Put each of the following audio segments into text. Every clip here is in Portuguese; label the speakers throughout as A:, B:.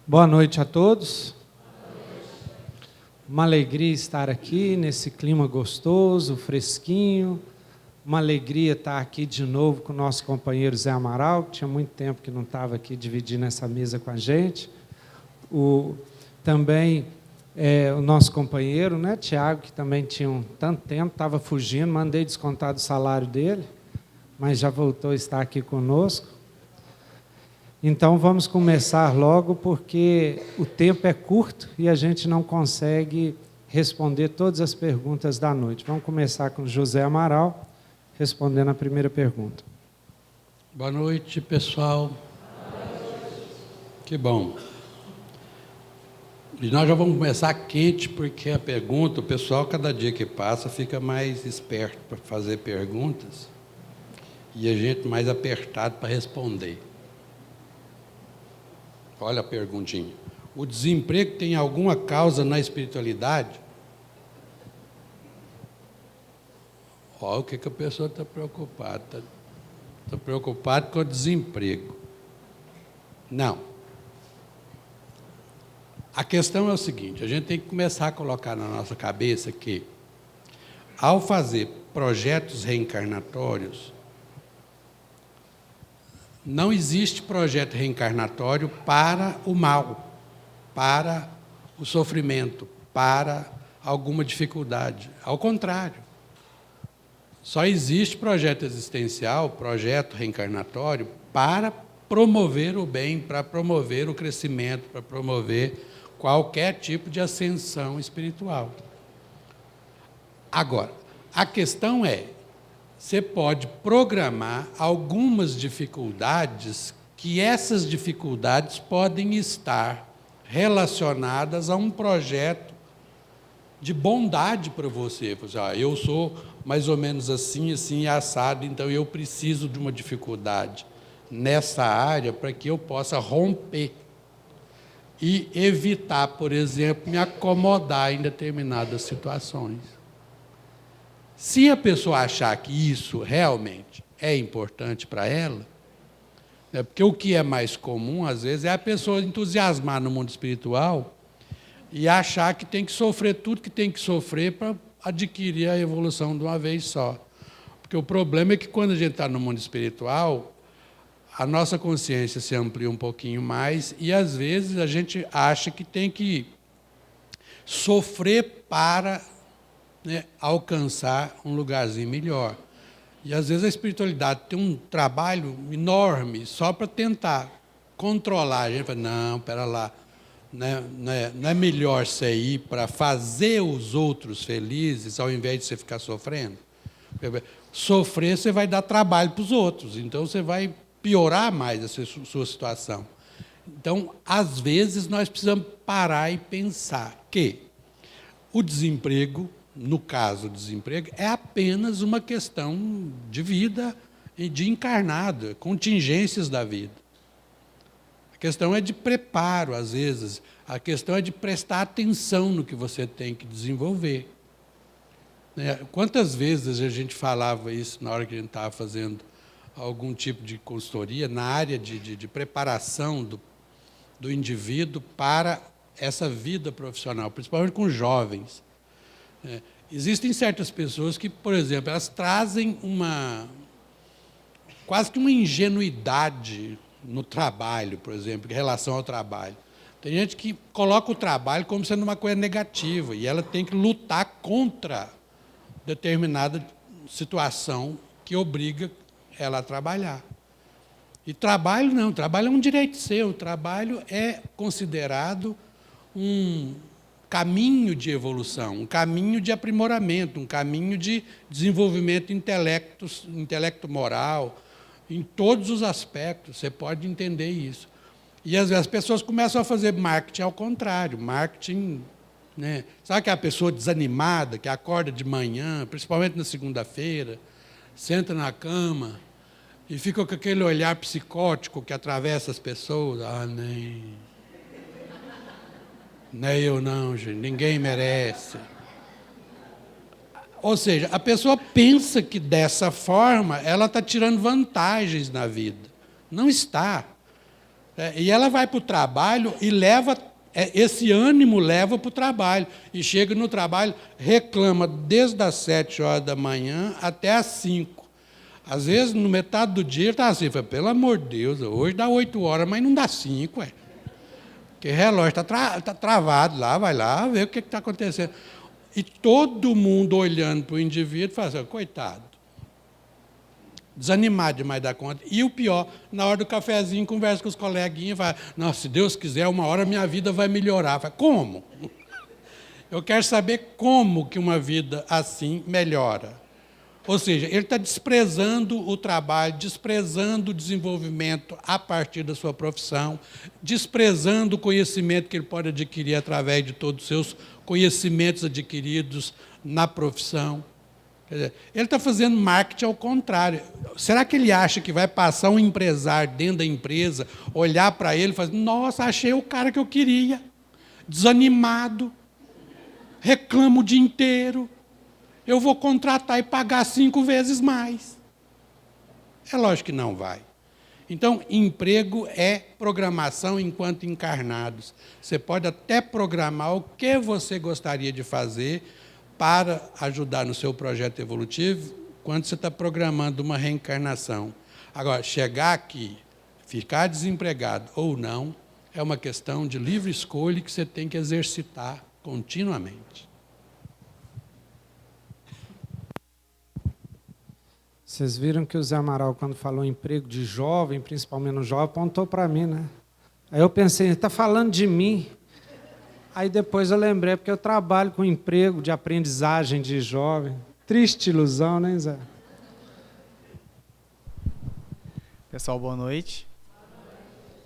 A: Boa noite a todos. Uma alegria estar aqui nesse clima gostoso, fresquinho. Uma alegria estar aqui de novo com o nosso companheiro Zé Amaral, que tinha muito tempo que não estava aqui dividindo essa mesa com a gente. Também o nosso companheiro, né, Tiago, que também tinha tanto tempo, estava fugindo, mandei descontar do salário dele, mas já voltou a estar aqui conosco. Então, vamos começar logo, porque o tempo é curto e a gente não consegue responder todas as perguntas da noite. Vamos começar com José Amaral, respondendo a primeira pergunta.
B: Boa noite, pessoal. Que bom. E nós já vamos começar quente, porque a pergunta, o pessoal, cada dia que passa, fica mais esperto para fazer perguntas e a gente mais apertado para responder. Olha a perguntinha. O desemprego tem alguma causa na espiritualidade? Olha o que a pessoa está preocupada. Está preocupado com o desemprego. Não. A questão é o seguinte, a gente tem que começar a colocar na nossa cabeça que, ao fazer projetos reencarnatórios, não existe projeto reencarnatório para o mal, para o sofrimento, para alguma dificuldade. Ao contrário, só existe projeto existencial, projeto reencarnatório, para promover o bem, para promover o crescimento, para promover qualquer tipo de ascensão espiritual. Agora, a questão é, você pode programar algumas dificuldades, que essas dificuldades podem estar relacionadas a um projeto de bondade para você. Eu sou mais ou menos assim, assim, assado, então eu preciso de uma dificuldade nessa área para que eu possa romper e evitar, por exemplo, me acomodar em determinadas situações. Se a pessoa achar que isso realmente é importante para ela, porque o que é mais comum, às vezes, é a pessoa entusiasmar no mundo espiritual e achar que tem que sofrer tudo que tem que sofrer para adquirir a evolução de uma vez só. Porque o problema é que quando a gente está no mundo espiritual, a nossa consciência se amplia um pouquinho mais e, às vezes, a gente acha que tem que sofrer para alcançar um lugarzinho melhor. E, às vezes, a espiritualidade tem um trabalho enorme só para tentar controlar. A gente fala, não, espera lá, não é melhor você ir para fazer os outros felizes ao invés de você ficar sofrendo? Sofrer, você vai dar trabalho para os outros, então você vai piorar mais a sua situação. Então, às vezes, nós precisamos parar e pensar que o desemprego, no caso do desemprego, é apenas uma questão de vida e de encarnado, contingências da vida. A questão é de preparo, às vezes. A questão é de prestar atenção no que você tem que desenvolver. Quantas vezes a gente falava isso na hora que a gente estava fazendo algum tipo de consultoria, na área de preparação do indivíduo para essa vida profissional, principalmente com jovens. Existem certas pessoas que, por exemplo, elas trazem quase que uma ingenuidade no trabalho, por exemplo, em relação ao trabalho. Tem gente que coloca o trabalho como sendo uma coisa negativa e ela tem que lutar contra determinada situação que obriga ela a trabalhar. E trabalho não, trabalho é um direito seu, trabalho é considerado um caminho de evolução, um caminho de aprimoramento, um caminho de desenvolvimento intelecto moral, em todos os aspectos, você pode entender isso. E às vezes as pessoas começam a fazer marketing ao contrário, marketing, sabe aquela pessoa desanimada, que acorda de manhã, principalmente na segunda-feira, senta na cama e fica com aquele olhar psicótico que atravessa as pessoas. Não é eu não, gente, ninguém merece. Ou seja, a pessoa pensa que dessa forma ela está tirando vantagens na vida. Não está. E ela vai para o trabalho e leva, esse ânimo leva para o trabalho. E chega no trabalho, reclama desde as 7 horas da manhã até as 5. Às vezes, no metade do dia, ele está assim, fala, pelo amor de Deus, hoje dá 8 horas, mas não dá 5, ué. Porque o relógio está travado lá, vai lá ver o que está acontecendo. E todo mundo olhando para o indivíduo, fala assim, coitado, desanimado demais da conta. E o pior, na hora do cafezinho, conversa com os coleguinhas, fala, não, se Deus quiser, uma hora minha vida vai melhorar. Fala, como? Eu quero saber como que uma vida assim melhora. Ou seja, ele está desprezando o trabalho, desprezando o desenvolvimento a partir da sua profissão, desprezando o conhecimento que ele pode adquirir através de todos os seus conhecimentos adquiridos na profissão. Quer dizer, ele está fazendo marketing ao contrário. Será que ele acha que vai passar um empresário dentro da empresa, olhar para ele e falar, nossa, achei o cara que eu queria, desanimado, reclama o dia inteiro, eu vou contratar e pagar 5 vezes mais. É lógico que não vai. Então, emprego é programação enquanto encarnados. Você pode até programar o que você gostaria de fazer para ajudar no seu projeto evolutivo quando você está programando uma reencarnação. Agora, chegar aqui, ficar desempregado ou não, é uma questão de livre escolha que você tem que exercitar continuamente.
A: Vocês viram que o Zé Amaral, quando falou emprego de jovem, principalmente no jovem, apontou para mim, né? Aí eu pensei, ele está falando de mim. Aí depois eu lembrei, porque eu trabalho com emprego de aprendizagem de jovem. Triste ilusão, né, Zé?
C: Pessoal, boa noite.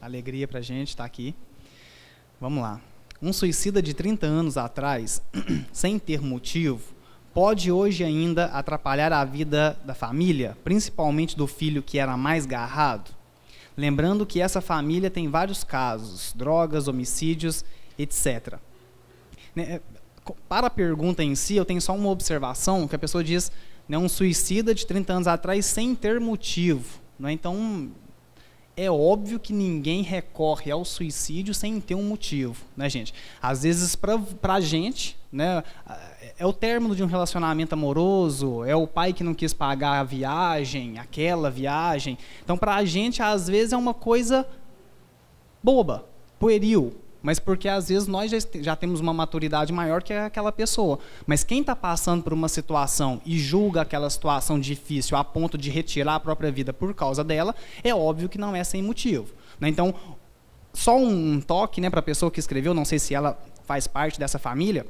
C: Alegria para a gente estar aqui. Vamos lá. Um suicida de 30 anos atrás, sem ter motivo, pode hoje ainda atrapalhar a vida da família, principalmente do filho que era mais garrado? Lembrando que essa família tem vários casos, drogas, homicídios, etc. Para a pergunta em si, eu tenho só uma observação, que a pessoa diz, né, um suicida de 30 anos atrás sem ter motivo. Né? Então, é óbvio que ninguém recorre ao suicídio sem ter um motivo, né, gente? Às vezes, para a gente, né, é o término de um relacionamento amoroso, é o pai que não quis pagar a viagem, aquela viagem. Então, para a gente, às vezes, é uma coisa boba, pueril, mas porque, às vezes, nós já temos uma maturidade maior que aquela pessoa. Mas quem está passando por uma situação e julga aquela situação difícil a ponto de retirar a própria vida por causa dela, é óbvio que não é sem motivo. Né? Então, só um toque, né, para a pessoa que escreveu, não sei se ela faz parte dessa família,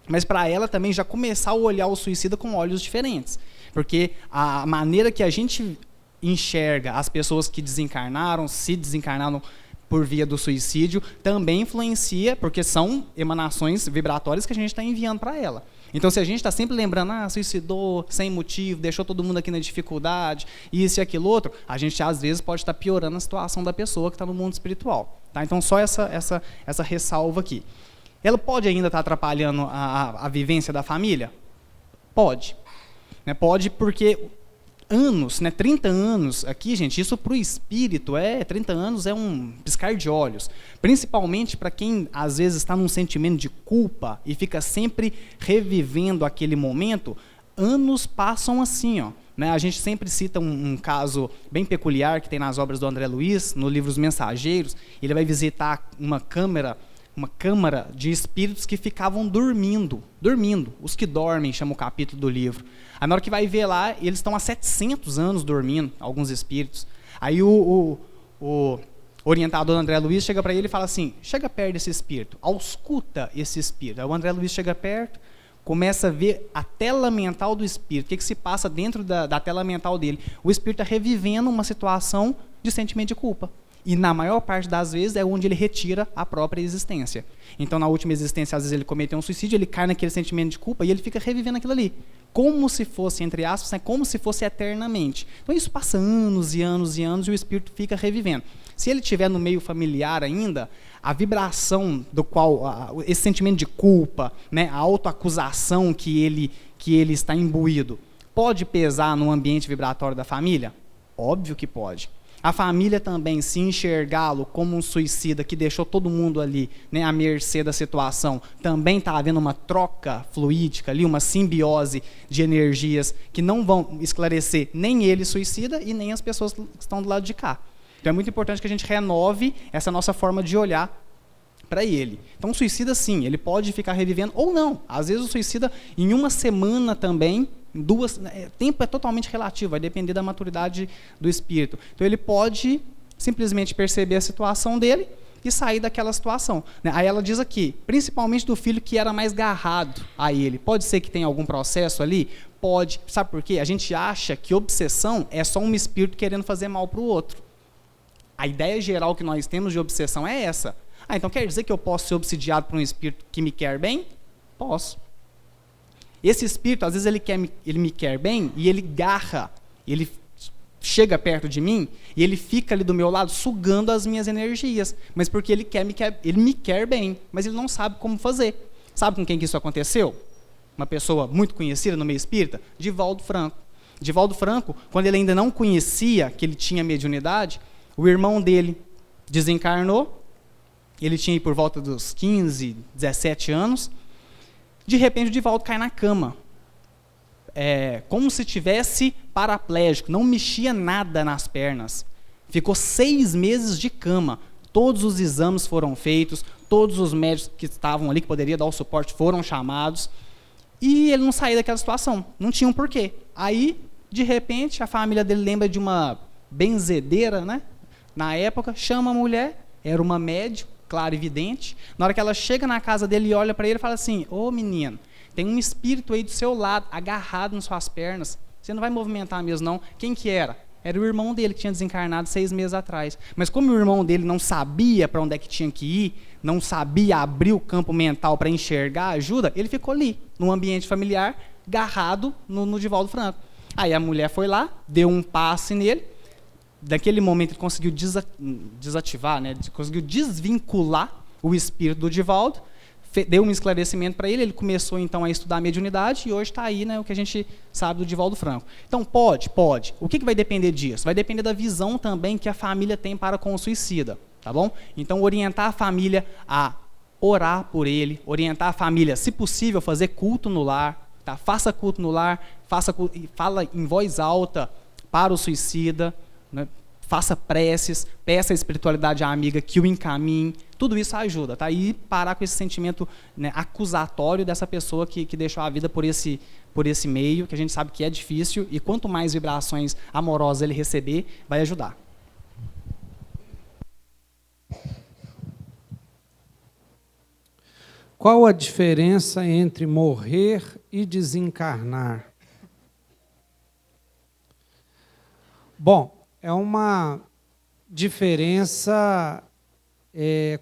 C: mas para ela também já começar a olhar o suicida com olhos diferentes. Porque a maneira que a gente enxerga as pessoas que desencarnaram, se desencarnaram por via do suicídio, também influencia, porque são emanações vibratórias que a gente está enviando para ela. Então, se a gente está sempre lembrando, suicidou sem motivo, deixou todo mundo aqui na dificuldade, isso e aquilo outro, a gente, às vezes, pode estar piorando a situação da pessoa que está no mundo espiritual. Tá? Então, só essa ressalva aqui. Ela pode ainda estar atrapalhando a vivência da família? Pode. Né? Pode porque anos, né, 30 anos aqui, gente, isso para o espírito, 30 anos é um piscar de olhos. Principalmente para quem, às vezes, está num sentimento de culpa e fica sempre revivendo aquele momento, anos passam assim, ó. Né? A gente sempre cita um caso bem peculiar que tem nas obras do André Luiz, no livro Os Mensageiros. Ele vai visitar uma câmara de espíritos que ficavam dormindo, os que dormem, chama o capítulo do livro. Aí na hora que vai ver lá, eles estão há 700 anos dormindo, alguns espíritos. Aí o orientador André Luiz chega para ele e fala assim, chega perto desse espírito, ausculta esse espírito. Aí o André Luiz chega perto, começa a ver a tela mental do espírito, o que se passa dentro da tela mental dele. O espírito está revivendo uma situação de sentimento de culpa. E na maior parte das vezes é onde ele retira a própria existência. Então, na última existência, às vezes ele cometeu um suicídio, ele cai naquele sentimento de culpa e ele fica revivendo aquilo ali. Como se fosse, entre aspas, né, como se fosse eternamente. Então, isso passa anos e anos e anos e o espírito fica revivendo. Se ele estiver no meio familiar ainda, a vibração do qual, esse sentimento de culpa, né, a autoacusação que ele está imbuído, pode pesar no ambiente vibratório da família? Óbvio que pode. A família também, se enxergá-lo como um suicida que deixou todo mundo ali, né, à mercê da situação, também está havendo uma troca fluídica ali, uma simbiose de energias que não vão esclarecer nem ele suicida e nem as pessoas que estão do lado de cá. Então é muito importante que a gente renove essa nossa forma de olhar para ele. Então o suicida, sim, ele pode ficar revivendo ou não. Às vezes o suicida, em uma semana também, em duas, tempo é totalmente relativo, vai depender da maturidade do espírito. Então ele pode simplesmente perceber a situação dele e sair daquela situação. Aí ela diz aqui, principalmente do filho que era mais garrado a ele. Pode ser que tenha algum processo ali? Pode. Sabe por quê? A gente acha que obsessão é só um espírito querendo fazer mal para o outro. A ideia geral que nós temos de obsessão é essa. Então quer dizer que eu posso ser obsidiado por um espírito que me quer bem? Posso. Esse espírito, às vezes, ele me quer bem e ele garra, ele chega perto de mim e ele fica ali do meu lado sugando as minhas energias. Mas porque ele me quer bem, mas ele não sabe como fazer. Sabe com quem que isso aconteceu? Uma pessoa muito conhecida no meio espírita? Divaldo Franco. Divaldo Franco, quando ele ainda não conhecia que ele tinha mediunidade, o irmão dele desencarnou. Ele tinha por volta dos 15, 17 anos. De repente, o Divaldo cai na cama. Como se tivesse paraplégico. Não mexia nada nas pernas. Ficou 6 meses de cama. Todos os exames foram feitos. Todos os médicos que estavam ali, que poderiam dar o suporte, foram chamados. E ele não saía daquela situação. Não tinha um porquê. Aí, de repente, a família dele lembra de uma benzedeira, né? Na época, chama a mulher. Era uma médium. Claro, evidente. Na hora que ela chega na casa dele e olha para ele e fala assim: ô menino, tem um espírito aí do seu lado, agarrado nas suas pernas. Você não vai movimentar mesmo, não. Quem que era? Era o irmão dele que tinha desencarnado 6 meses atrás. Mas como o irmão dele não sabia para onde é que tinha que ir, não sabia abrir o campo mental para enxergar a ajuda, ele ficou ali, num ambiente familiar, agarrado no Divaldo Franco. Aí a mulher foi lá, deu um passe nele. Daquele momento ele conseguiu desativar, né? Conseguiu desvincular o espírito do Divaldo, deu um esclarecimento para ele, ele começou então a estudar a mediunidade e hoje está aí, né, o que a gente sabe do Divaldo Franco. Então pode. O que vai depender disso? Vai depender da visão também que a família tem para com o suicida, tá bom? Então orientar a família a orar por ele, orientar a família, se possível, fazer culto no lar, tá? Faça culto no lar, fala em voz alta para o suicida, né? Faça preces, peça a espiritualidade à amiga que o encaminhe, tudo isso ajuda, tá? E parar com esse sentimento, né, acusatório dessa pessoa que deixou a vida por esse meio, que a gente sabe que é difícil, e quanto mais vibrações amorosas ele receber, vai ajudar.
A: Qual a diferença entre morrer e desencarnar? Bom, é uma diferença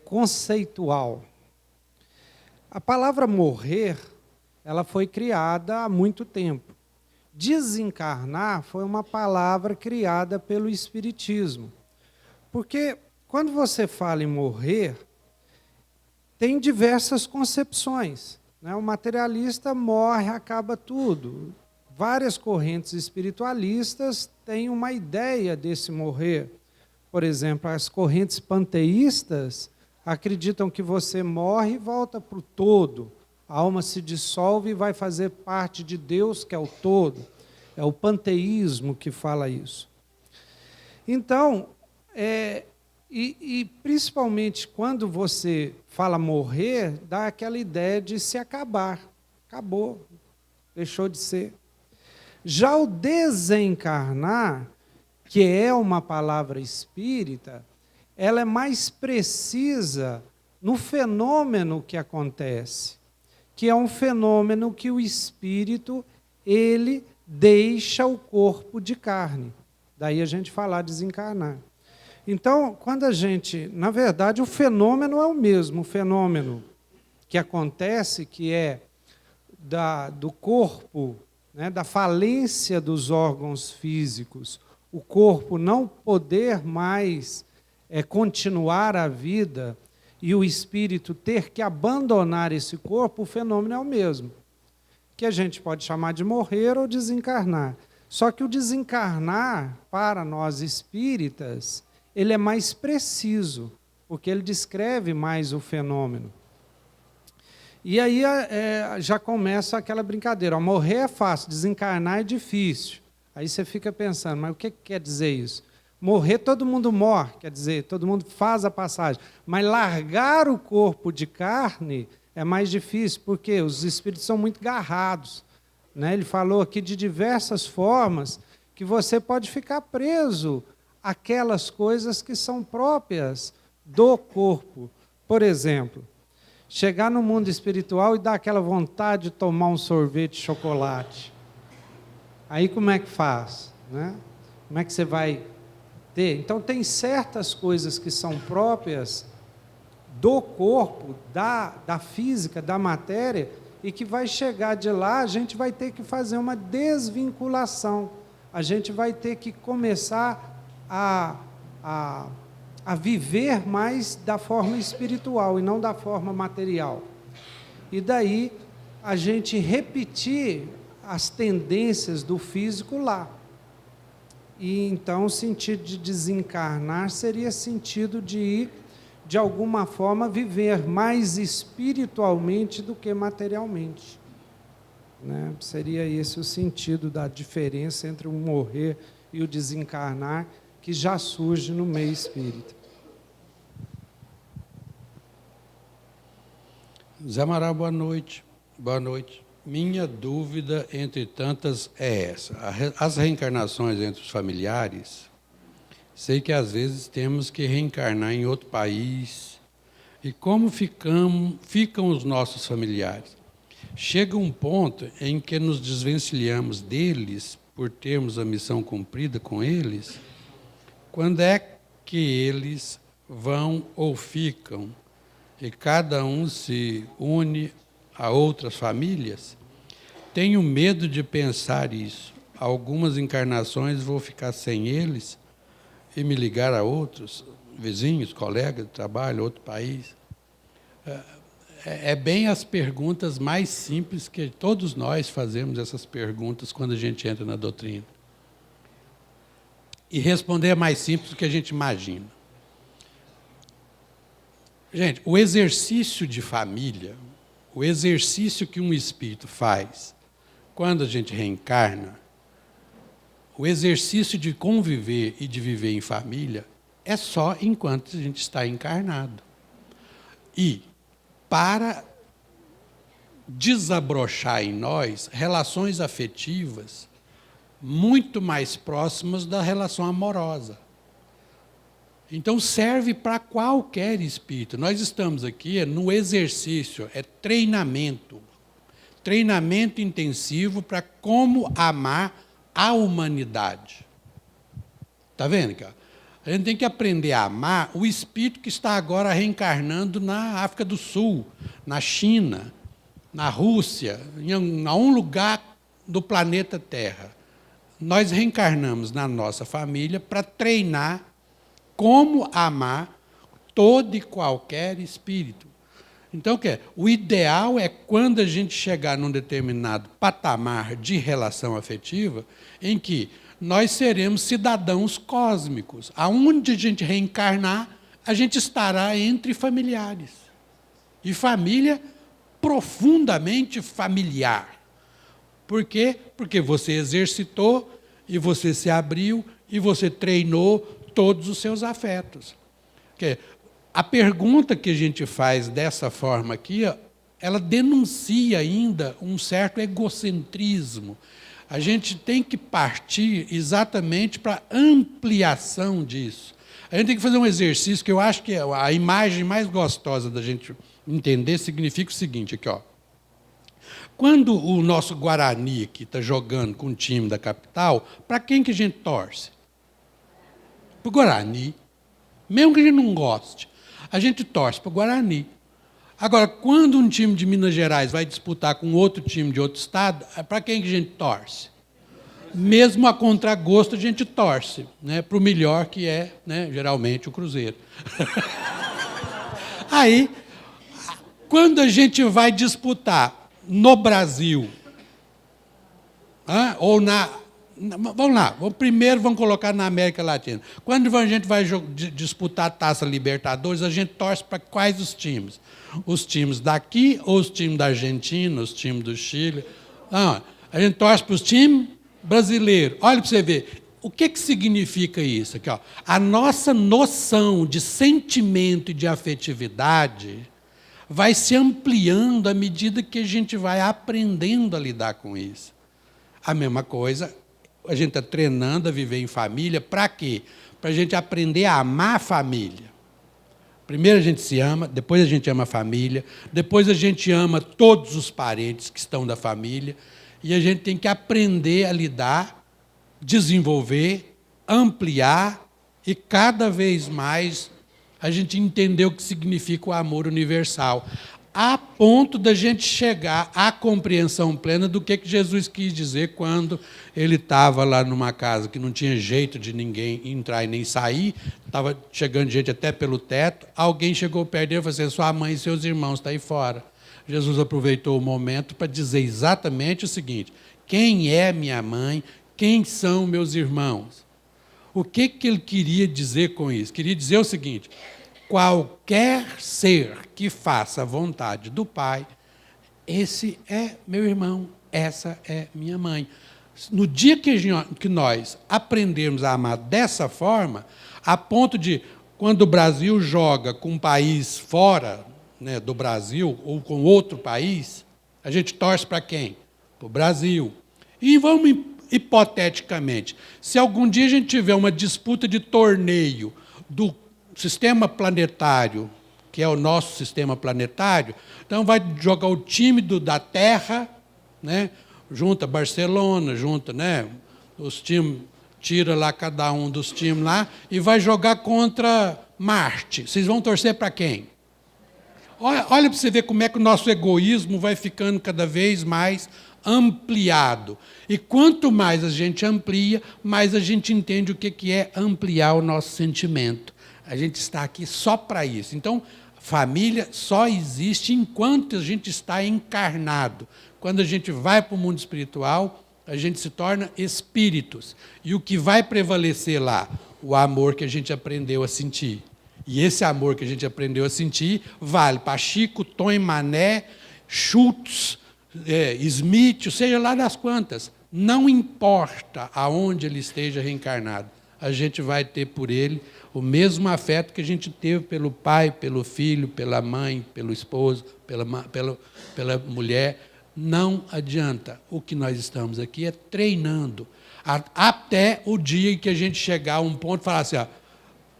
A: conceitual. A palavra morrer, ela foi criada há muito tempo. Desencarnar foi uma palavra criada pelo Espiritismo. Porque quando você fala em morrer, tem diversas concepções, né? O materialista morre, acaba tudo. Várias correntes espiritualistas têm uma ideia desse morrer. Por exemplo, as correntes panteístas acreditam que você morre e volta para o todo. A alma se dissolve e vai fazer parte de Deus, que é o todo. É o panteísmo que fala isso. Então, principalmente quando você fala morrer, dá aquela ideia de se acabar. Acabou, deixou de ser. Já o desencarnar, que é uma palavra espírita, ela é mais precisa no fenômeno que acontece, que é um fenômeno que o espírito, ele deixa o corpo de carne. Daí a gente falar desencarnar. Então, quando a gente, na verdade, o fenômeno é o mesmo, o fenômeno que acontece, que é do corpo, né, da falência dos órgãos físicos, o corpo não poder mais continuar a vida e o espírito ter que abandonar esse corpo, o fenômeno é o mesmo, que a gente pode chamar de morrer ou desencarnar. Só que o desencarnar, para nós espíritas, ele é mais preciso, porque ele descreve mais o fenômeno. E aí já começa aquela brincadeira. Ó, morrer é fácil, desencarnar é difícil. Aí você fica pensando, mas o que quer dizer isso? Morrer, todo mundo morre, quer dizer, todo mundo faz a passagem. Mas largar o corpo de carne é mais difícil, porque os espíritos são muito garrados. Né? Ele falou aqui de diversas formas que você pode ficar preso àquelas coisas que são próprias do corpo. Por exemplo, chegar no mundo espiritual e dar aquela vontade de tomar um sorvete de chocolate. Aí como é que faz? Né? Como é que você vai ter? Então tem certas coisas que são próprias do corpo, da física, da matéria, e que vai chegar de lá, a gente vai ter que fazer uma desvinculação. A gente vai ter que começar a viver mais da forma espiritual e não da forma material. E daí a gente repetir as tendências do físico lá. E então o sentido de desencarnar seria sentido de ir, de alguma forma, viver mais espiritualmente do que materialmente. Né? Seria esse o sentido da diferença entre o morrer e o desencarnar, que já surge no meio espírita.
B: Zé Amaral, boa noite. Boa noite. Minha dúvida, entre tantas, é essa. As reencarnações entre os familiares, sei que às vezes temos que reencarnar em outro país. E como ficam os nossos familiares? Chega um ponto em que nos desvencilhamos deles, por termos a missão cumprida com eles. Quando é que eles vão ou ficam? E cada um se une a outras famílias? Tenho medo de pensar isso. Algumas encarnações vou ficar sem eles e me ligar a outros, vizinhos, colegas de trabalho, outro país. É bem as perguntas mais simples que todos nós fazemos essas perguntas quando a gente entra na doutrina. E responder é mais simples do que a gente imagina. Gente, o exercício de família, o exercício que um espírito faz quando a gente reencarna, o exercício de conviver e de viver em família é só enquanto a gente está encarnado. E para desabrochar em nós relações afetivas muito mais próximas da relação amorosa. Então serve para qualquer espírito. Nós estamos aqui no exercício, é treinamento. Treinamento intensivo para como amar a humanidade. Está vendo, cara? A gente tem que aprender a amar o espírito que está agora reencarnando na África do Sul, na China, na Rússia, em algum lugar do planeta Terra. Nós reencarnamos na nossa família para treinar como amar todo e qualquer espírito. Então, o ideal é quando a gente chegar num determinado patamar de relação afetiva, em que nós seremos cidadãos cósmicos. Aonde a gente reencarnar, a gente estará entre familiares. E família profundamente familiar. Por quê? Porque você exercitou, e você se abriu, e você treinou todos os seus afetos. A pergunta que a gente faz dessa forma aqui, ela denuncia ainda um certo egocentrismo. A gente tem que partir exatamente para a ampliação disso. A gente tem que fazer um exercício que eu acho que a imagem mais gostosa da gente entender significa o seguinte, aqui, ó. Quando o nosso Guarani aqui está jogando com o time da capital, para quem que a gente torce? Para o Guarani. Mesmo que a gente não goste, a gente torce para o Guarani. Agora, quando um time de Minas Gerais vai disputar com outro time de outro estado, para quem que a gente torce? Mesmo a contragosto, a gente torce, né, para o melhor, que é, né, geralmente, o Cruzeiro. Aí, quando a gente vai disputar no Brasil, ou Vamos lá, primeiro vamos colocar na América Latina. Quando a gente vai disputar a Taça Libertadores, a gente torce para quais os times? Os times daqui ou os times da Argentina, os times do Chile? Não, a gente torce para os times brasileiros. Olha para você ver. O que significa isso? Aqui, ó. A nossa noção de sentimento e de afetividade vai se ampliando à medida que a gente vai aprendendo a lidar com isso. A mesma coisa, a gente está treinando a viver em família, para quê? Para a gente aprender a amar a família. Primeiro a gente se ama, depois a gente ama a família, depois a gente ama todos os parentes que estão da família, e a gente tem que aprender a lidar, desenvolver, ampliar, e cada vez mais a gente entender o que significa o amor universal, a ponto da gente chegar à compreensão plena do que Jesus quis dizer quando ele estava lá numa casa que não tinha jeito de ninguém entrar e nem sair, estava chegando gente até pelo teto, alguém chegou perto dele e falou assim, sua mãe e seus irmãos estão aí fora. Jesus aproveitou o momento para dizer exatamente o seguinte, quem é minha mãe, quem são meus irmãos? O que ele queria dizer com isso? Queria dizer o seguinte, qualquer ser que faça a vontade do Pai, esse é meu irmão, essa é minha mãe. No dia que nós aprendermos a amar dessa forma, a ponto de, quando o Brasil joga com um país fora, né, do Brasil, ou com outro país, a gente torce para quem? Para o Brasil. E vamos, hipoteticamente, se algum dia a gente tiver uma disputa de torneio do sistema planetário, que é o nosso sistema planetário, então vai jogar o time da Terra, né, junta Barcelona, junta, né, os times, tira lá cada um dos times lá, e vai jogar contra Marte. Vocês vão torcer para quem? Olha para você ver como é que o nosso egoísmo vai ficando cada vez mais ampliado. E quanto mais a gente amplia, mais a gente entende o que é ampliar o nosso sentimento. A gente está aqui só para isso. Então, família só existe enquanto a gente está encarnado. Quando a gente vai para o mundo espiritual, a gente se torna espíritos. E o que vai prevalecer lá? O amor que a gente aprendeu a sentir. E esse amor que a gente aprendeu a sentir vale para Chico, Tom, Mané, Schultz, Smith, seja lá das quantas. Não importa aonde ele esteja reencarnado, a gente vai ter por ele o mesmo afeto que a gente teve pelo pai, pelo filho, pela mãe, pelo esposo, pela mulher. Não adianta. O que nós estamos aqui é treinando. Até o dia em que a gente chegar a um ponto e falar assim, ó,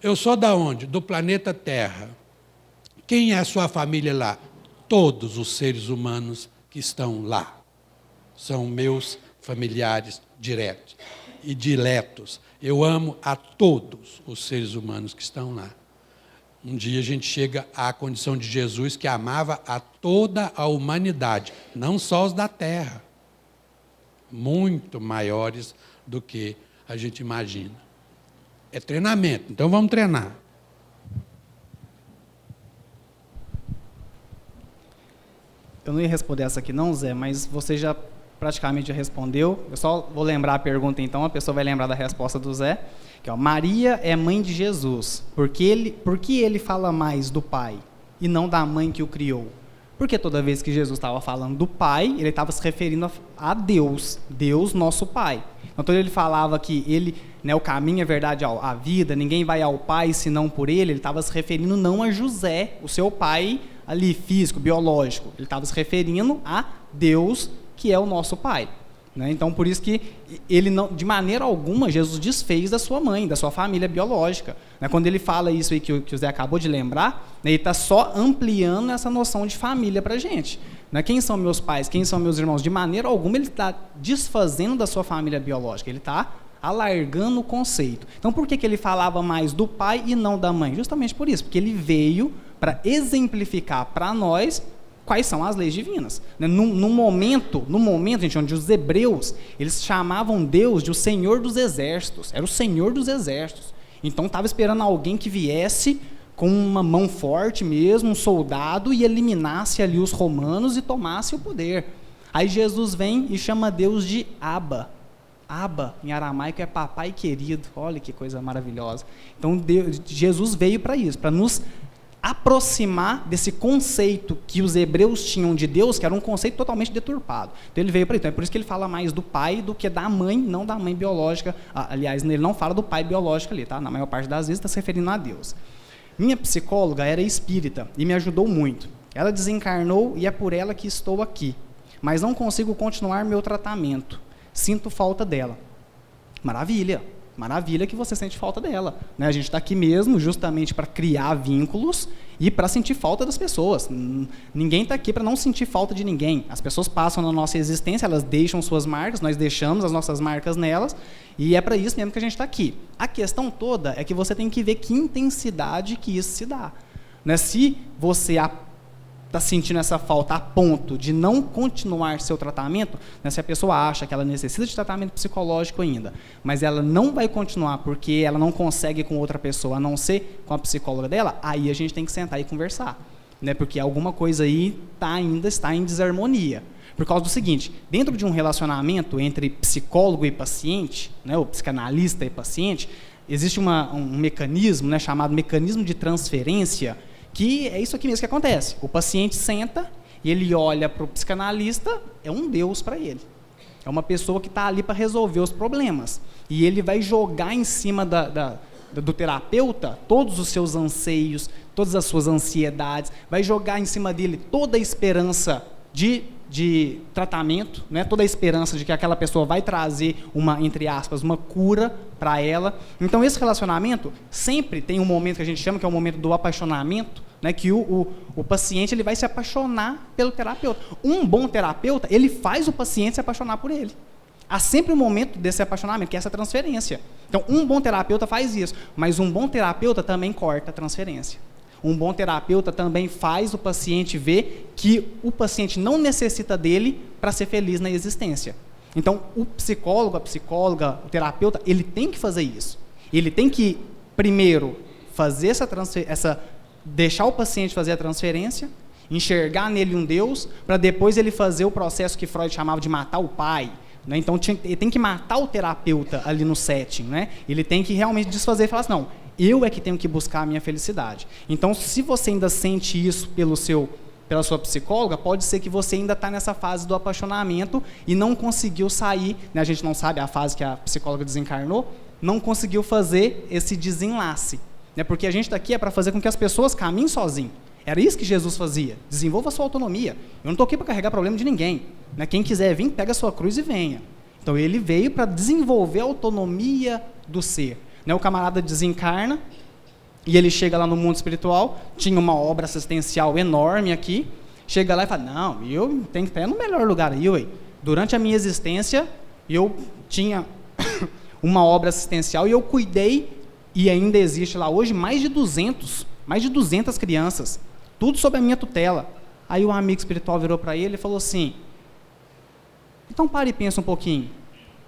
B: eu sou da onde? Do planeta Terra. Quem é a sua família lá? Todos os seres humanos que estão lá. São meus familiares diretos e diletos. Eu amo a todos os seres humanos que estão lá. Um dia a gente chega à condição de Jesus que amava a toda a humanidade, não só os da Terra, muito maiores do que a gente imagina. É treinamento, então vamos treinar.
C: Eu não ia responder essa aqui não, Zé, mas você já praticamente já respondeu. Eu só vou lembrar a pergunta então, a pessoa vai lembrar da resposta do Zé. Que, ó, Maria é mãe de Jesus. Por que ele fala mais do pai e não da mãe que o criou? Porque toda vez que Jesus estava falando do pai, ele estava se referindo a Deus, Deus nosso pai. Então, quando ele falava que ele, né, o caminho, a verdade, a vida, ninguém vai ao pai senão por ele estava se referindo não a José, o seu pai ali físico, biológico. Ele estava se referindo a Deus, que é o nosso pai. Né? Então, por isso que ele não, de maneira alguma, Jesus desfez da sua mãe, da sua família biológica. Né? Quando ele fala isso aí que o Zé acabou de lembrar, né, ele está só ampliando essa noção de família para a gente. Né? Quem são meus pais, quem são meus irmãos? De maneira alguma ele está desfazendo da sua família biológica, ele está alargando o conceito. Então, por que ele falava mais do pai e não da mãe? Justamente por isso, porque ele veio para exemplificar para nós quais são as leis divinas. No momento, gente, onde os hebreus, eles chamavam Deus de o Senhor dos Exércitos, era o Senhor dos Exércitos. Então estava esperando alguém que viesse com uma mão forte mesmo, um soldado, e eliminasse ali os romanos e tomasse o poder. Aí Jesus vem e chama Deus de Abba. Abba, em aramaico, é papai querido. Olha que coisa maravilhosa. Então, Jesus veio para isso, para nos aproximar desse conceito que os hebreus tinham de Deus, que era um conceito totalmente deturpado. Então, ele veio para isso. Então, é por isso que ele fala mais do pai do que da mãe, não da mãe biológica. Aliás, ele não fala do pai biológico ali, tá? Na maior parte das vezes está se referindo a Deus. Minha psicóloga era espírita e me ajudou muito. Ela desencarnou e é por ela que estou aqui. Mas não consigo continuar meu tratamento. Sinto falta dela. Maravilha. Maravilha que você sente falta dela. Né? A gente está aqui mesmo justamente para criar vínculos e para sentir falta das pessoas. Ninguém está aqui para não sentir falta de ninguém. As pessoas passam na nossa existência, elas deixam suas marcas, nós deixamos as nossas marcas nelas, e é para isso mesmo que a gente está aqui. A questão toda é que você tem que ver que intensidade que isso se dá. Né? Se você está sentindo essa falta a ponto de não continuar seu tratamento, né, se a pessoa acha que ela necessita de tratamento psicológico ainda, mas ela não vai continuar porque ela não consegue com outra pessoa, a não ser com a psicóloga dela, aí a gente tem que sentar e conversar, né, porque alguma coisa aí ainda está em desarmonia. Por causa do seguinte, dentro de um relacionamento entre psicólogo e paciente, né, ou psicanalista e paciente, existe um mecanismo, né, chamado mecanismo de transferência, que é isso aqui mesmo que acontece. O paciente senta e ele olha para o psicanalista, é um Deus para ele. É uma pessoa que está ali para resolver os problemas. E ele vai jogar em cima do terapeuta todos os seus anseios, todas as suas ansiedades, vai jogar em cima dele toda a esperança de tratamento, né? Toda a esperança de que aquela pessoa vai trazer entre aspas, uma cura para ela. Então, esse relacionamento sempre tem um momento que a gente chama, que é o momento do apaixonamento, né? Que o paciente ele vai se apaixonar pelo terapeuta. Um bom terapeuta, ele faz o paciente se apaixonar por ele. Há sempre um momento desse apaixonamento, que é essa transferência. Então, um bom terapeuta faz isso, mas um bom terapeuta também corta a transferência. Um bom terapeuta também faz o paciente ver que o paciente não necessita dele para ser feliz na existência. Então, o psicólogo, a psicóloga, o terapeuta, ele tem que fazer isso. Ele tem que, primeiro, fazer deixar o paciente fazer a transferência, enxergar nele um Deus, para depois ele fazer o processo que Freud chamava de matar o pai. Né? Então, ele tem que matar o terapeuta ali no setting. Né? Ele tem que realmente desfazer e falar assim, não, eu é que tenho que buscar a minha felicidade. Então, se você ainda sente isso pela sua psicóloga, pode ser que você ainda está nessa fase do apaixonamento e não conseguiu sair, né? A gente não sabe a fase que a psicóloga desencarnou, não conseguiu fazer esse desenlace. Né? Porque a gente está aqui para fazer com que as pessoas caminhem sozinhas. Era isso que Jesus fazia. Desenvolva a sua autonomia. Eu não estou aqui para carregar problema de ninguém. Né? Quem quiser vir, pega a sua cruz e venha. Então, ele veio para desenvolver a autonomia do ser. Né, o camarada desencarna e ele chega lá no mundo espiritual, tinha uma obra assistencial enorme aqui, chega lá e fala, não, eu tenho que estar no melhor lugar aí, ué. Durante a minha existência, eu tinha uma obra assistencial e eu cuidei, e ainda existe lá hoje, mais de 200 crianças, tudo sob a minha tutela. Aí o amigo espiritual virou para ele e falou assim, então pare e pensa um pouquinho,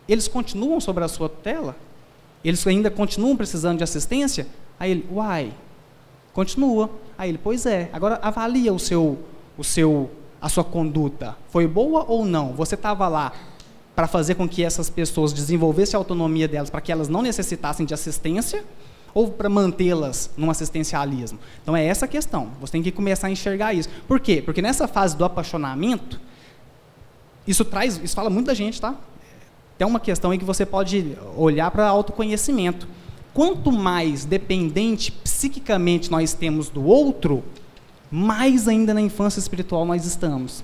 C: eles continuam sob a sua tutela? Eles ainda continuam precisando de assistência? Aí ele, continua. Aí ele, pois é, agora avalia a sua conduta. Foi boa ou não? Você estava lá para fazer com que essas pessoas desenvolvessem a autonomia delas, para que elas não necessitassem de assistência, ou para mantê-las num assistencialismo? Então é essa a questão. Você tem que começar a enxergar isso. Por quê? Porque nessa fase do apaixonamento, isso fala muito da gente, tá? Tem uma questão aí que você pode olhar para autoconhecimento. Quanto mais dependente psiquicamente nós temos do outro, mais ainda na infância espiritual nós estamos.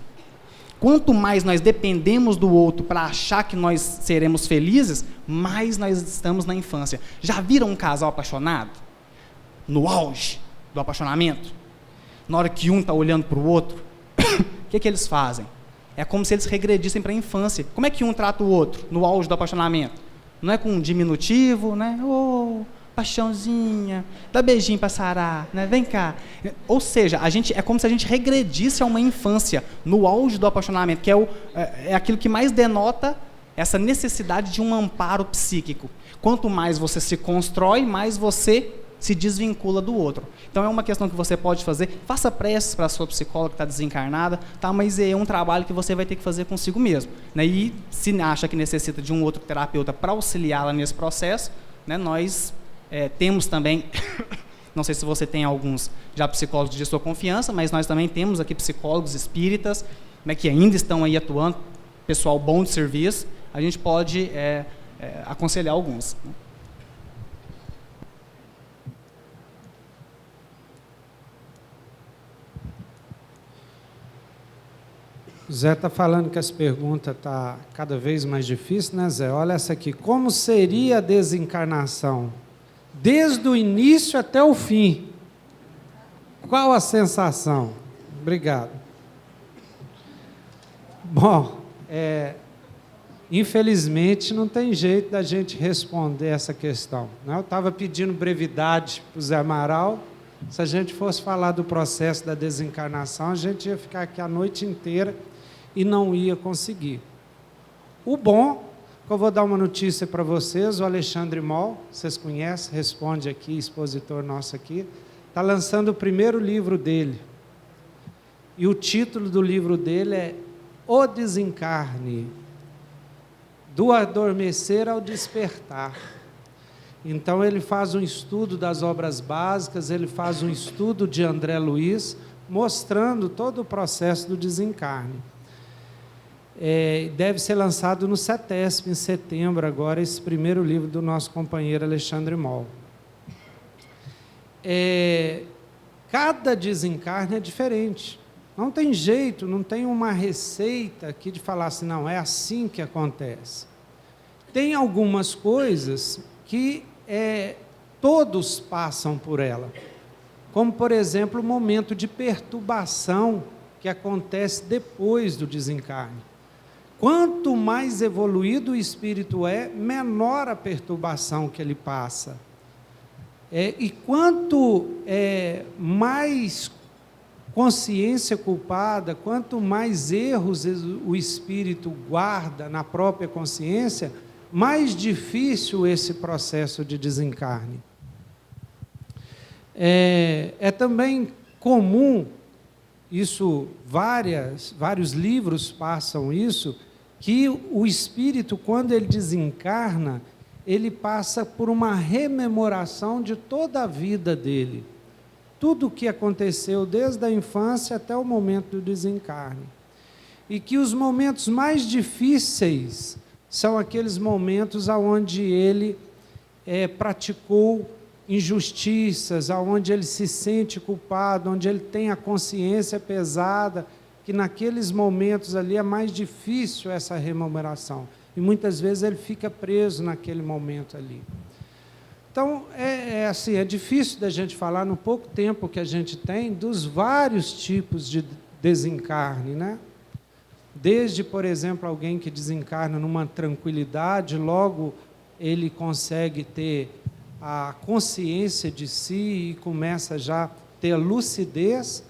C: Quanto mais nós dependemos do outro para achar que nós seremos felizes, mais nós estamos na infância. Já viram um casal apaixonado? No auge do apaixonamento? Na hora que um está olhando para o outro, o que eles fazem? É como se eles regredissem para a infância. Como é que um trata o outro no auge do apaixonamento? Não é com um diminutivo, né? Ô, paixãozinha, dá beijinho para sarar, né? Vem cá. Ou seja, é como se a gente regredisse a uma infância no auge do apaixonamento, que é aquilo que mais denota essa necessidade de um amparo psíquico. Quanto mais você se constrói, mais você se desvincula do outro. Então é uma questão que você pode fazer. Faça preces para a sua psicóloga que está desencarnada, tá? Mas é um trabalho que você vai ter que fazer consigo mesmo, né? E se acha que necessita de um outro terapeuta para auxiliá-la nesse processo, né? Nós temos também, não sei se você tem alguns já psicólogos de sua confiança, mas nós também temos aqui psicólogos espíritas, né, que ainda estão aí atuando, pessoal bom de serviço, a gente pode aconselhar alguns, né?
A: O Zé está falando que as perguntas estão cada vez mais difíceis, né, Zé? Olha essa aqui. Como seria a desencarnação? Desde o início até o fim. Qual a sensação? Obrigado. Bom, infelizmente não tem jeito da gente responder essa questão, né? Eu estava pedindo brevidade para o Zé Amaral. Se a gente fosse falar do processo da desencarnação, a gente ia ficar aqui a noite inteira e não ia conseguir. O bom, que eu vou dar uma notícia para vocês, o Alexandre Moll, vocês conhecem, responde aqui, expositor nosso aqui, está lançando o primeiro livro dele. E o título do livro dele é O Desencarne, do adormecer ao despertar. Então ele faz um estudo das obras básicas, ele faz um estudo de André Luiz, mostrando todo o processo do desencarne. Deve ser lançado no CETESP, em setembro, agora, esse primeiro livro do nosso companheiro Alexandre Moll. Cada desencarne é diferente. Não tem jeito, não tem uma receita aqui de falar assim, não, é assim que acontece. Tem algumas coisas que todos passam por ela, como, por exemplo, o momento de perturbação que acontece depois do desencarne. Quanto mais evoluído o espírito menor a perturbação que ele passa. E quanto mais consciência culpada, quanto mais erros o espírito guarda na própria consciência, mais difícil esse processo de desencarne. É também comum, isso vários livros passam isso, que o espírito, quando ele desencarna, ele passa por uma rememoração de toda a vida dele. Tudo o que aconteceu desde a infância até o momento do desencarne. E que os momentos mais difíceis são aqueles momentos onde ele praticou injustiças, onde ele se sente culpado, onde ele tem a consciência pesada, que naqueles momentos ali é mais difícil essa rememoração. E muitas vezes ele fica preso naquele momento ali. Então, assim, é difícil da gente falar, no pouco tempo que a gente tem, dos vários tipos de desencarne, né? Desde, por exemplo, alguém que desencarna numa tranquilidade, logo ele consegue ter a consciência de si e começa já a ter a lucidez.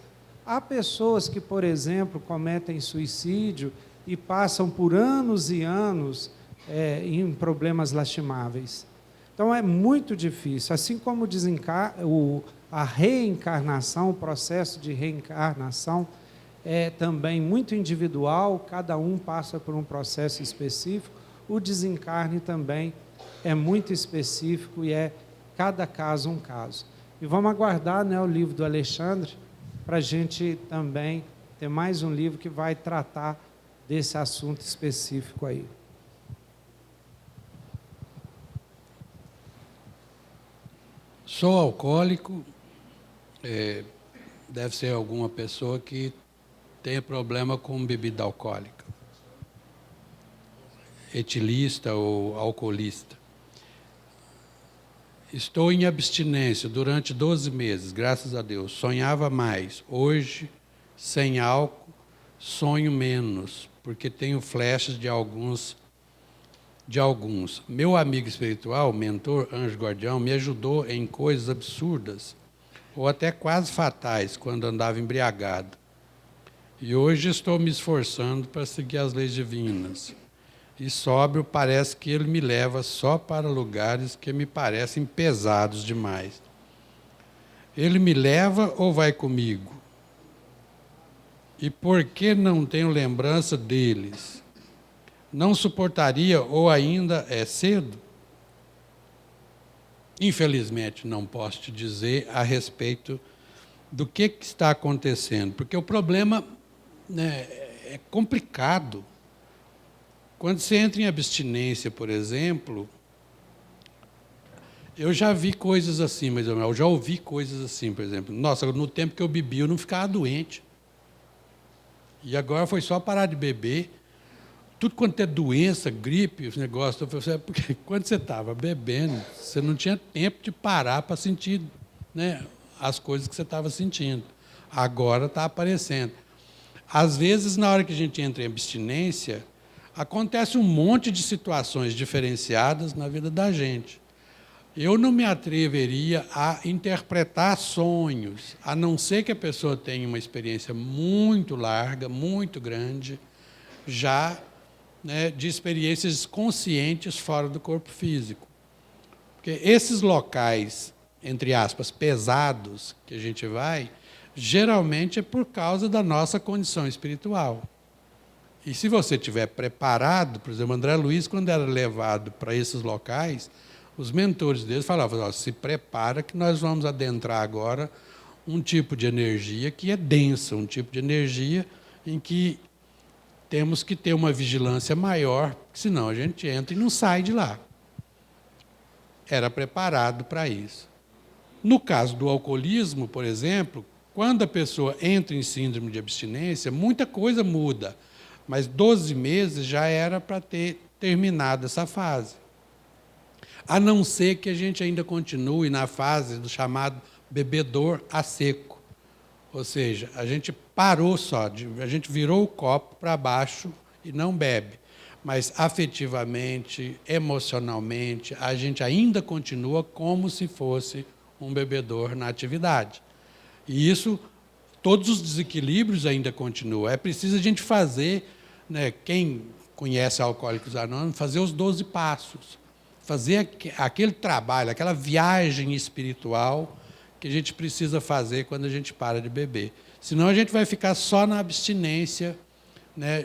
A: Há pessoas que, por exemplo, cometem suicídio e passam por anos e anos em problemas lastimáveis. Então é muito difícil, assim como a reencarnação, o processo de reencarnação é também muito individual, cada um passa por um processo específico, o desencarne também é muito específico e cada caso um caso. E vamos aguardar, né, o livro do Alexandre, para a gente também ter mais um livro que vai tratar desse assunto específico aí.
B: Sou alcoólico, deve ser alguma pessoa que tenha problema com bebida alcoólica, etilista ou alcoolista. Estou em abstinência durante 12 meses, graças a Deus. Sonhava mais. Hoje, sem álcool, sonho menos, porque tenho flashes de alguns. Meu amigo espiritual, mentor, anjo guardião, me ajudou em coisas absurdas, ou até quase fatais, quando andava embriagado. E hoje estou me esforçando para seguir as leis divinas. E sóbrio, parece que ele me leva só para lugares que me parecem pesados demais. Ele me leva ou vai comigo? E por que não tenho lembrança deles? Não suportaria ou ainda é cedo? Infelizmente, não posso te dizer a respeito do que está acontecendo, porque o problema, né, é complicado. Quando você entra em abstinência, por exemplo, eu já vi coisas assim, mas eu já ouvi coisas assim, por exemplo. Nossa, no tempo que eu bebi, eu não ficava doente. E agora foi só parar de beber. Tudo quanto é doença, gripe, os negócios, porque quando você estava bebendo, você não tinha tempo de parar para sentir, né, as coisas que você estava sentindo. Agora está aparecendo. Às vezes, na hora que a gente entra em abstinência, acontece um monte de situações diferenciadas na vida da gente. Eu não me atreveria a interpretar sonhos, a não ser que a pessoa tenha uma experiência muito larga, muito grande, já, né, de experiências conscientes fora do corpo físico. Porque esses locais, entre aspas, pesados que a gente vai, geralmente é por causa da nossa condição espiritual. E se você estiver preparado, por exemplo, André Luiz, quando era levado para esses locais, os mentores deles falavam, se prepara que nós vamos adentrar agora um tipo de energia que é densa, um tipo de energia em que temos que ter uma vigilância maior, senão a gente entra e não sai de lá. Era preparado para isso. No caso do alcoolismo, por exemplo, quando a pessoa entra em síndrome de abstinência, muita coisa muda, mas 12 meses já era para ter terminado essa fase. A não ser que a gente ainda continue na fase do chamado bebedor a seco. Ou seja, a gente parou só, a gente virou o copo para baixo e não bebe. Mas afetivamente, emocionalmente, a gente ainda continua como se fosse um bebedor na atividade. E isso, todos os desequilíbrios ainda continuam. É preciso a gente fazer, né, quem conhece Alcoólicos Anônimos, fazer os 12 passos. Fazer aquele trabalho, aquela viagem espiritual que a gente precisa fazer quando a gente para de beber. Senão a gente vai ficar só na abstinência, né,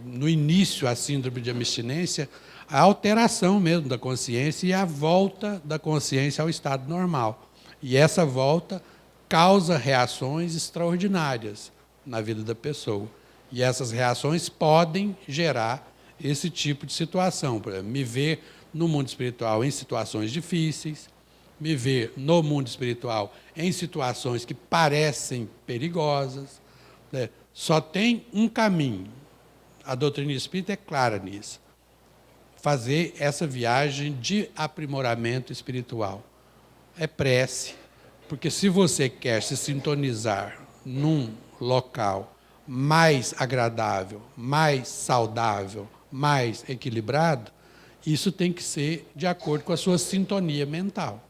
B: no início, a síndrome de abstinência, a alteração mesmo da consciência e a volta da consciência ao estado normal. E essa volta causa reações extraordinárias na vida da pessoa. E essas reações podem gerar esse tipo de situação. Por exemplo, me ver no mundo espiritual em situações difíceis, me ver no mundo espiritual em situações que parecem perigosas, né? Só tem um caminho. A doutrina espírita é clara nisso. Fazer essa viagem de aprimoramento espiritual. É prece, porque se você quer se sintonizar num local mais agradável, mais saudável, mais equilibrado, isso tem que ser de acordo com a sua sintonia mental,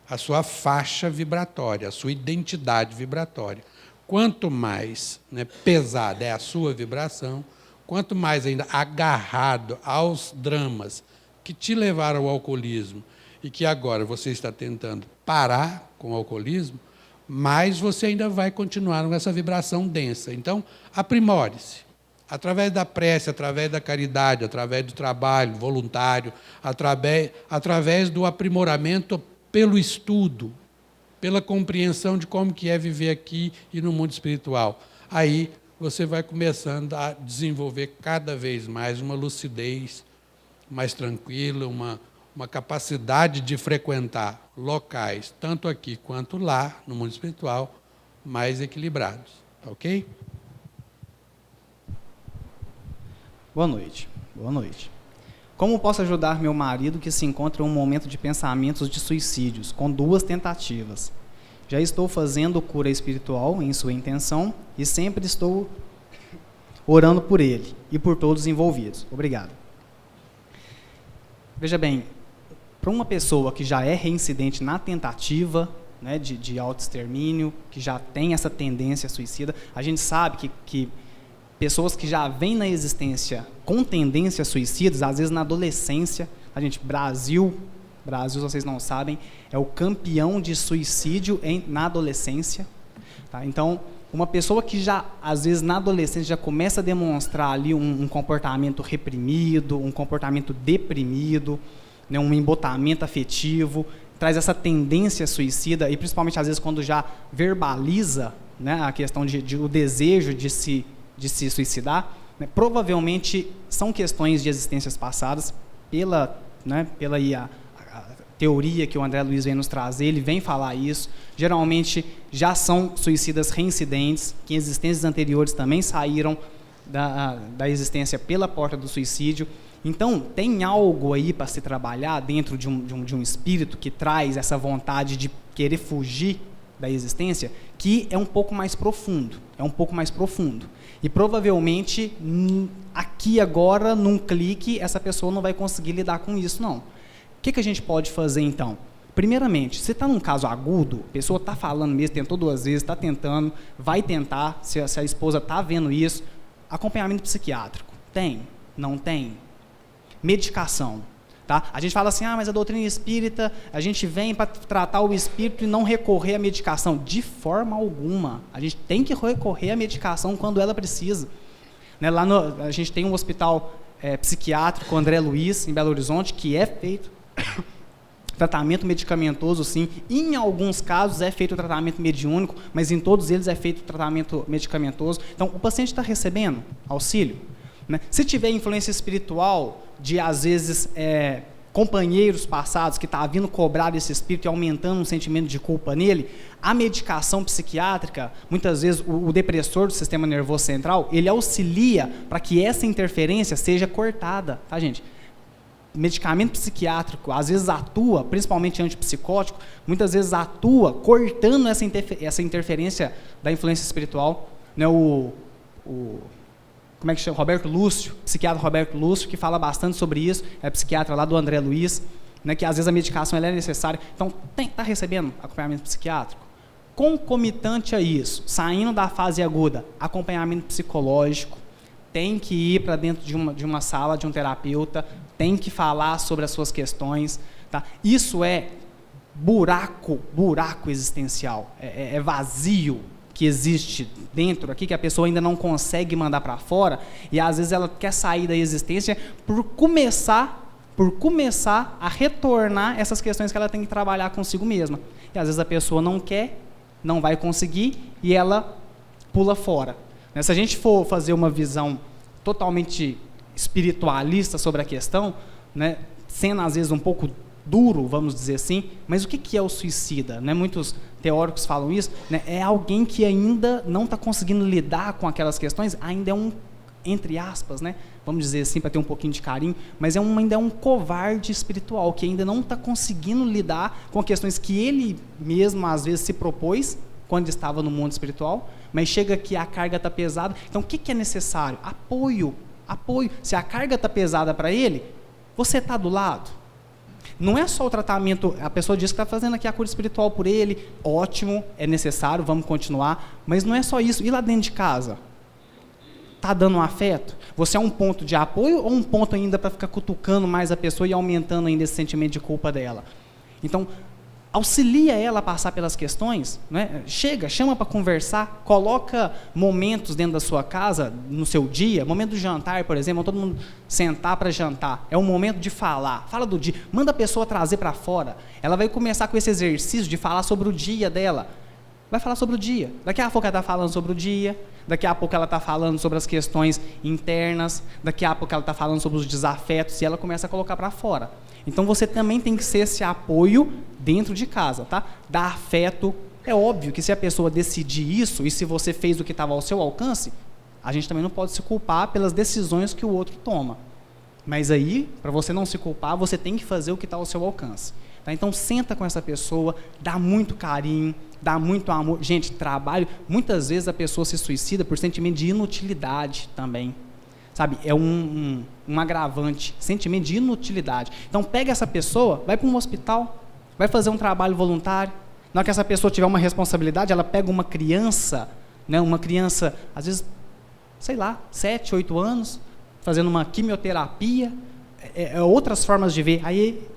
B: a sua faixa vibratória, a sua identidade vibratória. Quanto mais, né, pesada é a sua vibração, quanto mais ainda agarrado aos dramas que te levaram ao alcoolismo e que agora você está tentando parar com o alcoolismo, mais você ainda vai continuar com essa vibração densa. Então, aprimore-se. Através da prece, através da caridade, através do trabalho voluntário, através do aprimoramento pelo estudo, pela compreensão de como que é viver aqui e no mundo espiritual. Aí você vai começando a desenvolver cada vez mais uma lucidez mais tranquila, uma capacidade de frequentar locais, tanto aqui quanto lá, no mundo espiritual, mais equilibrados. Ok?
C: Boa noite. Boa noite. Como posso ajudar meu marido que se encontra em um momento de pensamentos de suicídios, com 2 tentativas? Já estou fazendo cura espiritual em sua intenção e sempre estou orando por ele e por todos os envolvidos. Obrigado. Veja bem, para uma pessoa que já é reincidente na tentativa, né, de autoextermínio, que já tem essa tendência suicida, a gente sabe que pessoas que já vêm na existência com tendências suicidas, às vezes na adolescência, a gente, Brasil, Brasil, se vocês não sabem, é o campeão de suicídio na adolescência. Tá? Então, uma pessoa que já, às vezes, na adolescência, já começa a demonstrar ali um comportamento reprimido, um comportamento deprimido, né, um embotamento afetivo, traz essa tendência suicida, e principalmente, às vezes, quando já verbaliza, né, a questão o desejo de se suicidar, né, provavelmente são questões de existências passadas, pela aí a teoria que o André Luiz vem nos trazer, ele vem falar isso. Geralmente já são suicidas reincidentes, que em existências anteriores também saíram da existência pela porta do suicídio. Então, tem algo aí para se trabalhar dentro de um espírito que traz essa vontade de querer fugir da existência, que é um pouco mais profundo. E provavelmente, aqui agora, num clique, essa pessoa não vai conseguir lidar com isso, não. O que a gente pode fazer, então? Primeiramente, se está num caso agudo, a pessoa está falando mesmo, tentou 2 vezes, está tentando, vai tentar, se a esposa está vendo isso, acompanhamento psiquiátrico. Tem? Não tem? Medicação. Tá? A gente fala assim, mas a doutrina espírita, a gente vem para tratar o espírito e não recorrer à medicação. De forma alguma. A gente tem que recorrer à medicação quando ela precisa. Né? A gente tem um hospital psiquiátrico, André Luiz, em Belo Horizonte, que é feito tratamento medicamentoso, sim. Em alguns casos é feito tratamento mediúnico, mas em todos eles é feito tratamento medicamentoso. Então, o paciente está recebendo auxílio. Né? Se tiver influência espiritual de, às vezes, companheiros passados que está vindo cobrar desse espírito e aumentando um sentimento de culpa nele, a medicação psiquiátrica, muitas vezes o depressor do sistema nervoso central, ele auxilia para que essa interferência seja cortada, tá, gente? Medicamento psiquiátrico, às vezes atua, principalmente antipsicótico, muitas vezes atua cortando essa interferência da influência espiritual. Né? Como é que chama? Roberto Lúcio, psiquiatra Roberto Lúcio, que fala bastante sobre isso, é psiquiatra lá do André Luiz, né, que às vezes a medicação ela é necessária. Então, está recebendo acompanhamento psiquiátrico? Concomitante a isso, saindo da fase aguda, acompanhamento psicológico, tem que ir para dentro de uma sala de um terapeuta, tem que falar sobre as suas questões. Tá? Isso é buraco existencial, é vazio que existe dentro aqui, que a pessoa ainda não consegue mandar para fora, e às vezes ela quer sair da existência por começar a retornar essas questões que ela tem que trabalhar consigo mesma. E às vezes a pessoa não quer, não vai conseguir, e ela pula fora. Se a gente for fazer uma visão totalmente espiritualista sobre a questão, né, sendo às vezes um pouco duro, vamos dizer assim, mas o que é o suicida? Né? Muitos teóricos falam isso, né? É alguém que ainda não está conseguindo lidar com aquelas questões, ainda é um, entre aspas, né? Vamos dizer assim, para ter um pouquinho de carinho, mas ainda é um covarde espiritual, que ainda não está conseguindo lidar com questões que ele mesmo às vezes se propôs, quando estava no mundo espiritual, mas chega que a carga está pesada. Então, o que é necessário? Apoio. Se a carga está pesada para ele, você está do lado. Não é só o tratamento, a pessoa diz que está fazendo aqui a cura espiritual por ele, ótimo, é necessário, vamos continuar, mas não é só isso. E lá dentro de casa? Está dando um afeto? Você é um ponto de apoio ou um ponto ainda para ficar cutucando mais a pessoa e aumentando ainda esse sentimento de culpa dela? Então, auxilia ela a passar pelas questões, né? Chama para conversar, coloca momentos dentro da sua casa, no seu dia, momento do jantar, por exemplo, todo mundo sentar para jantar, é um momento de falar, fala do dia, manda a pessoa trazer para fora, ela vai começar com esse exercício de falar sobre o dia dela, vai falar sobre o dia, daqui a pouco ela está falando sobre o dia, daqui a pouco ela está falando sobre as questões internas, daqui a pouco ela está falando sobre os desafetos, e ela começa a colocar para fora. Então você também tem que ser esse apoio dentro de casa, tá? Dar afeto. É óbvio que se a pessoa decidir isso, e se você fez o que estava ao seu alcance, a gente também não pode se culpar pelas decisões que o outro toma. Mas aí, para você não se culpar, você tem que fazer o que está ao seu alcance. Tá? Então senta com essa pessoa, dá muito carinho, dá muito amor. Gente, trabalho, muitas vezes a pessoa se suicida por sentimento de inutilidade também. Sabe, é um agravante, sentimento de inutilidade. Então pega essa pessoa, vai para um hospital, vai fazer um trabalho voluntário. Na hora que essa pessoa tiver uma responsabilidade, ela pega uma criança, né, às vezes, 7, 8 anos, fazendo uma quimioterapia, outras formas de ver. Aí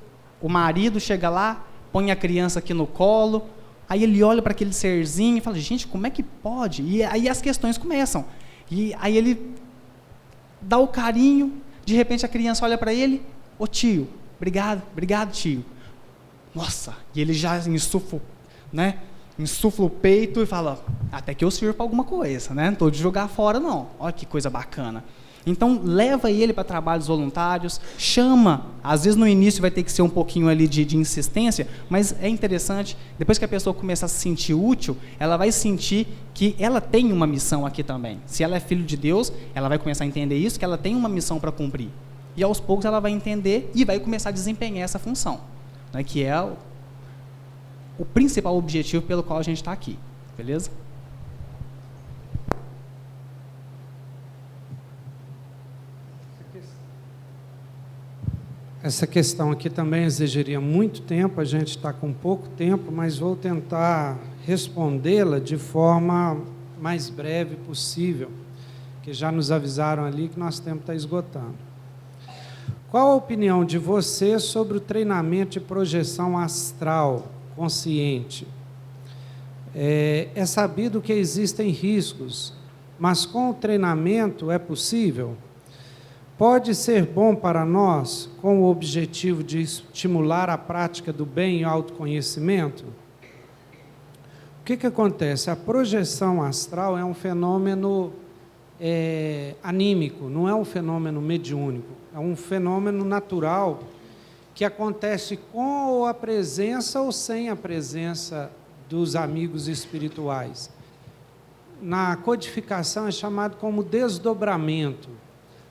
C: O marido chega lá, põe a criança aqui no colo, aí ele olha para aquele serzinho e fala, gente, como é que pode? E aí as questões começam. E aí ele dá o carinho, de repente a criança olha para ele, ô tio, obrigado tio. Nossa, e ele já insufla, né? Insufla o peito e fala, até que eu sirvo para alguma coisa, né? Não estou de jogar fora não, olha que coisa bacana. Então, leva ele para trabalhos voluntários, chama, às vezes no início vai ter que ser um pouquinho ali de insistência, mas é interessante, depois que a pessoa começar a se sentir útil, ela vai sentir que ela tem uma missão aqui também. Se ela é filho de Deus, ela vai começar a entender isso, que ela tem uma missão para cumprir. E aos poucos ela vai entender e vai começar a desempenhar essa função, né, que é o principal objetivo pelo qual a gente está aqui, beleza?
A: Essa questão aqui também exigiria muito tempo, a gente está com pouco tempo, mas vou tentar respondê-la de forma mais breve possível, que já nos avisaram ali que nosso tempo está esgotando. Qual a opinião de você sobre o treinamento de projeção astral consciente? É sabido que existem riscos, mas com o treinamento é possível? Pode ser bom para nós, com o objetivo de estimular a prática do bem e autoconhecimento? O que acontece? A projeção astral é um fenômeno anímico, não é um fenômeno mediúnico, é um fenômeno natural que acontece com ou a presença ou sem a presença dos amigos espirituais. Na codificação é chamado como desdobramento.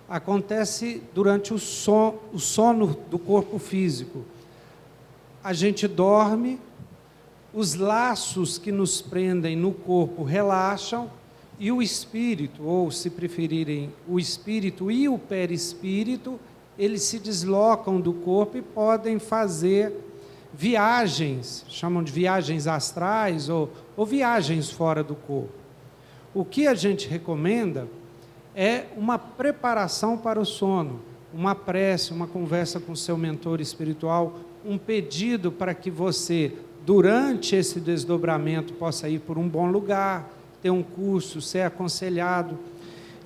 A: Acontece durante o sono do corpo físico. A gente dorme, os laços que nos prendem no corpo relaxam e o espírito, ou se preferirem, o espírito e o perispírito, eles se deslocam do corpo e podem fazer viagens, chamam de viagens astrais ou viagens fora do corpo. O que a gente recomenda é uma preparação para o sono, uma prece, uma conversa com o seu mentor espiritual, um pedido para que você, durante esse desdobramento, possa ir por um bom lugar, ter um curso, ser aconselhado.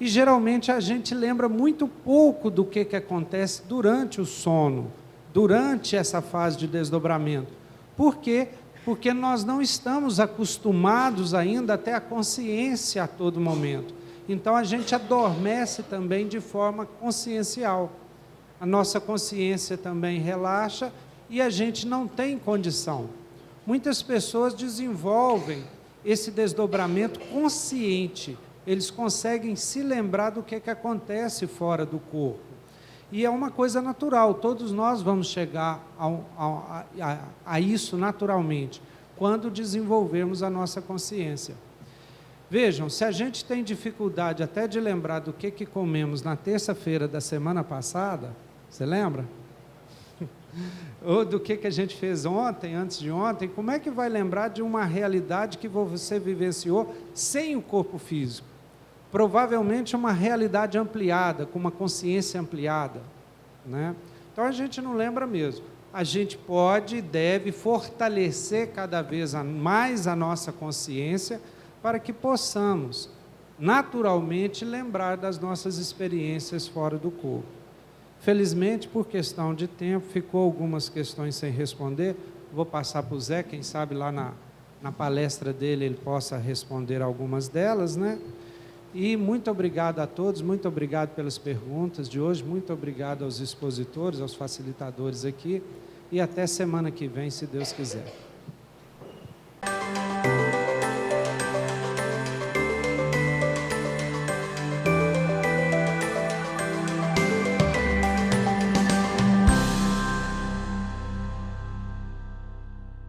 A: E geralmente a gente lembra muito pouco do que acontece durante o sono, durante essa fase de desdobramento. Por quê? Porque nós não estamos acostumados ainda a ter a consciência a todo momento. Então, a gente adormece também de forma consciencial. A nossa consciência também relaxa e a gente não tem condição. Muitas pessoas desenvolvem esse desdobramento consciente. Eles conseguem se lembrar do que acontece fora do corpo. E é uma coisa natural, todos nós vamos chegar a isso naturalmente, quando desenvolvermos a nossa consciência. Vejam, se a gente tem dificuldade até de lembrar do que comemos na terça-feira da semana passada, você lembra? Ou do que a gente fez ontem, antes de ontem, como é que vai lembrar de uma realidade que você vivenciou sem o corpo físico? Provavelmente uma realidade ampliada, com uma consciência ampliada, né? Então a gente não lembra mesmo. A gente pode e deve fortalecer cada vez mais a nossa consciência, para que possamos, naturalmente, lembrar das nossas experiências fora do corpo. Felizmente, por questão de tempo, ficou algumas questões sem responder. Vou passar para o Zé, quem sabe lá na palestra dele ele possa responder algumas delas, né? E muito obrigado a todos, muito obrigado pelas perguntas de hoje, muito obrigado aos expositores, aos facilitadores aqui, e até semana que vem, se Deus quiser.